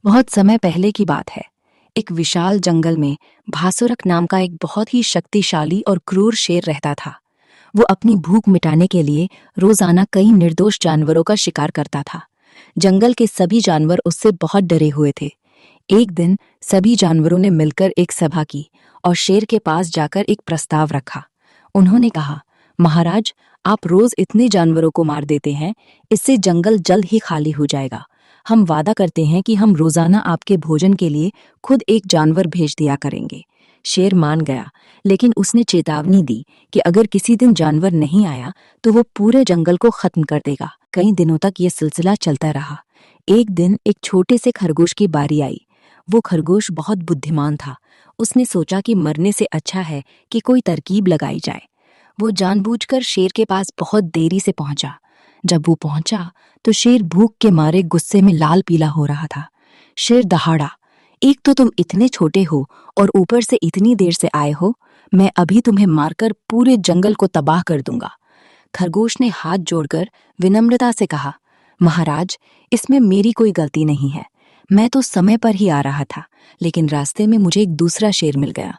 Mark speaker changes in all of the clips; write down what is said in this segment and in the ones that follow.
Speaker 1: बहुत समय पहले की बात है। एक विशाल जंगल में भासुरक नाम का एक बहुत ही शक्तिशाली और क्रूर शेर रहता था। वो अपनी भूख मिटाने के लिए रोजाना कई निर्दोष जानवरों का शिकार करता था। जंगल के सभी जानवर उससे बहुत डरे हुए थे। एक दिन सभी जानवरों ने मिलकर एक सभा की और शेर के पास जाकर एक प्रस्ताव रखा। उन्होंने कहा, महाराज, आप रोज इतने जानवरों को मार देते हैं, इससे जंगल जल्द ही खाली हो जाएगा। हम वादा करते हैं कि हम रोजाना आपके भोजन के लिए खुद एक जानवर भेज दिया करेंगे। शेर मान गया, लेकिन उसने चेतावनी दी कि अगर किसी दिन जानवर नहीं आया तो वो पूरे जंगल को खत्म कर देगा। कई दिनों तक ये सिलसिला चलता रहा। एक दिन एक छोटे से खरगोश की बारी आई। वो खरगोश बहुत बुद्धिमान था। उसने सोचा कि मरने से अच्छा है कि कोई तरकीब लगाई जाए। वो जानबूझकर शेर के पास बहुत देरी से पहुंचा। जब वो पहुंचा तो शेर भूख के मारे गुस्से में लाल पीला हो रहा था। शेर दहाड़ा, एक तो तुम इतने छोटे हो और ऊपर से इतनी देर से आए हो। मैं अभी तुम्हें मारकर पूरे जंगल को तबाह कर दूंगा। खरगोश ने हाथ जोड़कर विनम्रता से कहा, महाराज, इसमें मेरी कोई गलती नहीं है। मैं तो समय पर ही आ रहा था, लेकिन रास्ते में मुझे एक दूसरा शेर मिल गया।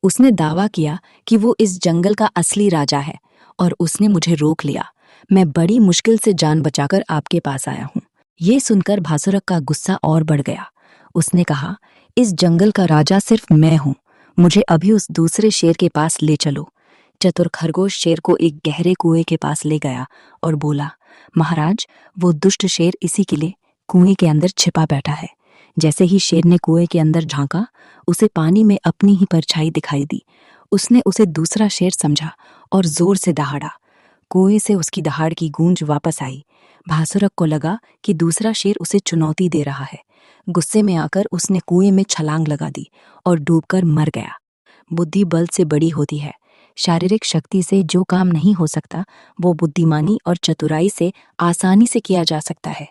Speaker 1: उसने दावा किया कि वो इस जंगल का असली राजा है और उसने मुझे रोक लिया। मैं बड़ी मुश्किल से जान बचाकर आपके पास आया हूँ। ये सुनकर भासुरक का गुस्सा और बढ़ गया। उसने कहा, इस जंगल का राजा सिर्फ मैं हूँ। मुझे अभी उस दूसरे शेर के पास ले चलो। चतुर खरगोश शेर को एक गहरे कुएं के पास ले गया और बोला, महाराज, वो दुष्ट शेर इसी के लिए कुएं के अंदर छिपा बैठा है। जैसे ही शेर ने कुएं के अंदर झांका, उसे पानी में अपनी ही परछाई दिखाई दी। उसने उसे दूसरा शेर समझा और जोर से दहाड़ा। कुएं से उसकी दहाड़ की गूंज वापस आई। भासुरक को लगा कि दूसरा शेर उसे चुनौती दे रहा है। गुस्से में आकर उसने कुएं में छलांग लगा दी और डूबकर मर गया। बुद्धि बल से बड़ी होती है। शारीरिक शक्ति से जो काम नहीं हो सकता, वो बुद्धिमानी और चतुराई से आसानी से किया जा सकता है।